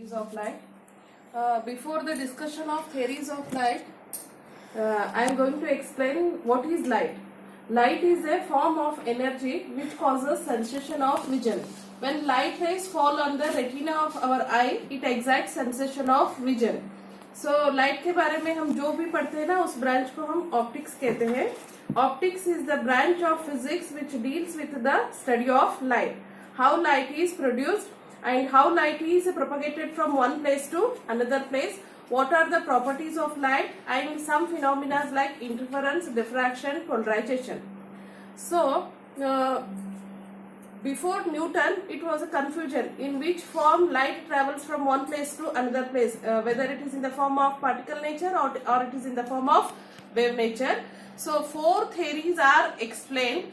Theories of light. Before the discussion of theories of light, I am going to explain what is light. Light is a form of energy which causes sensation of vision. When light rays fall on the retina of our eye, it excites sensation of vision. So light के बारे में हम जो भी पढ़ते हैं ना, उस ब्रांच को हम ऑप्टिक्स कहते हैं. Optics is the branch of physics which deals with the study of light. How light is produced and how light is propagated from one place to another place. What are the properties of light and some phenomena like interference, diffraction, polarization. So, before Newton, it was a confusion in which form light travels from one place to another place, whether it is in the form of particle nature or it is in the form of wave nature. So, four theories are explained.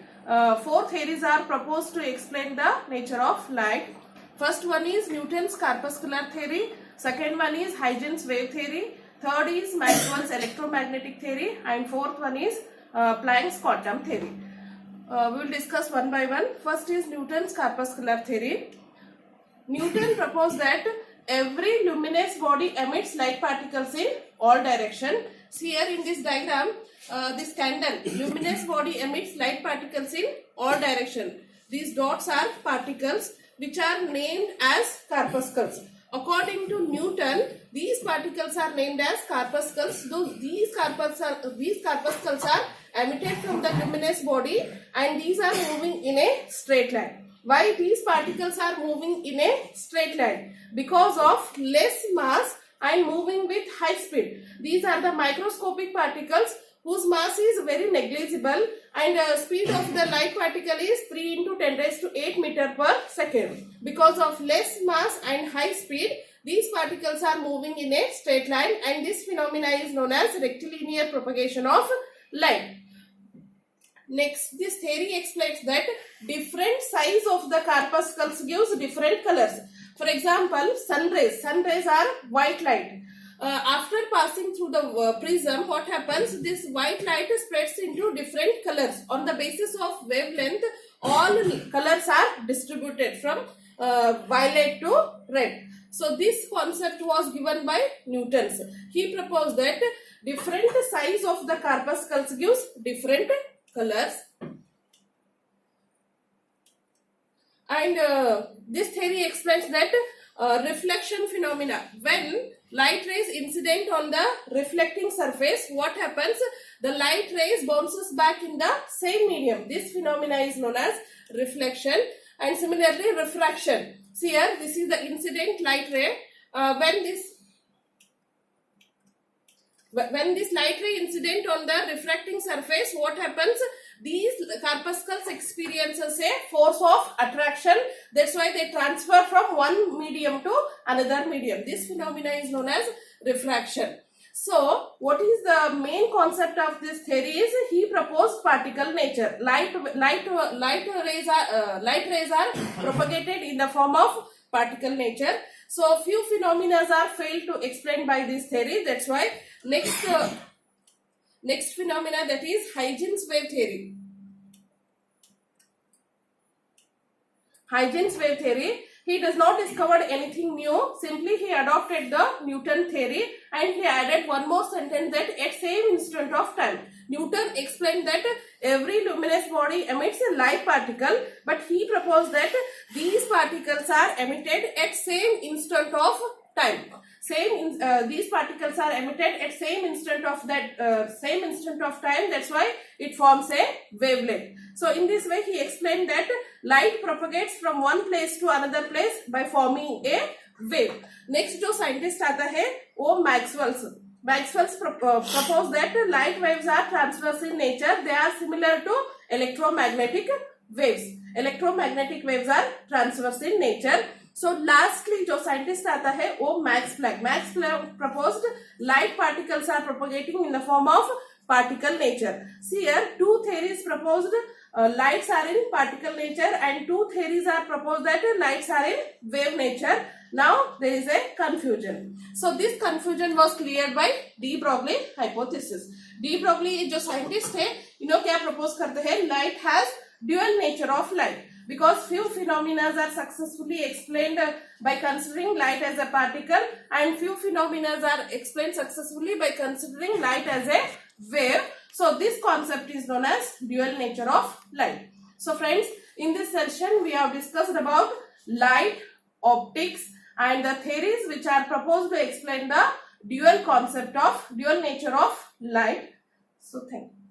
Four theories are proposed to explain the nature of light. First one is Newton's corpuscular theory. Second one is Huygens wave theory. Third is Maxwell's electromagnetic theory. And fourth one is Planck's quantum theory. We will discuss one by one. First is Newton's corpuscular theory. Newton proposed that every luminous body emits light particles in all directions. See here in this diagram, this candle, luminous body emits light particles in all directions. These dots are particles which are named as corpuscles. According to Newton, these particles are named as corpuscles. These corpuscles are emitted from the luminous body and these are moving in a straight line. Why these particles are moving in a straight line? Because of less mass and moving with high speed. These are the microscopic particles whose mass is very negligible and speed of the light particle is 3 into 10 raised to 8 meter per second. Because of less mass and high speed, these particles are moving in a straight line and this phenomena is known as rectilinear propagation of light. Next, this theory explains that different size of the corpuscles gives different colors. For example, sun rays are white light. After passing through the prism, what happens? This white light spreads into different colors. On the basis of wavelength, all colors are distributed from violet to red. So this concept was given by Newton. He proposed that different size of the corpuscles gives different colors. And this theory explains that reflection phenomena. When light rays incident on the reflecting surface, what happens? The light rays bounces back in the same medium. This phenomena is known as reflection. And similarly, refraction. See here, this is the incident light ray. When this light ray incident on the refracting surface, what happens? These corpuscles experiences a force of attraction. That's why they transfer from one medium to another medium. This phenomena is known as refraction. So, what is the main concept of this theory is he proposed particle nature. Light rays are propagated in the form of particle nature. So, few phenomena are failed to explain by this theory. That's why next phenomena, that is Huygens wave theory. Huygens wave theory. He does not discover anything new. Simply he adopted the Newton theory and he added one more sentence that at same instant of time. Newton explained that every luminous body emits a light particle, but he proposed that these particles are emitted at same instant of time. These particles are emitted at same instant of time. That's why it forms a wavelength. So in this way he explained that light propagates from one place to another place by forming a wave. Next जो scientist आता है वो Maxwell's proposed that light waves are transverse in nature. They are similar to electromagnetic waves. Electromagnetic waves are transverse in nature. So lastly जो scientist आता है वो Max Planck proposed light particles are propagating in the form of particle nature. See here, two theories proposed. Lights are in particle nature and two theories are proposed that lights are in wave nature. Now there is a confusion. So this confusion was cleared by de Broglie hypothesis. De Broglie जो scientist है, इन्हों क्या propose करते हैं? Light has dual nature of light. because few phenomena are successfully explained by considering light as a particle, and few phenomena are explained successfully by considering light as a wave. So this concept is known as dual nature of light. So friends, in this session we have discussed about light, optics and the theories which are proposed to explain the dual nature of light. So thank you.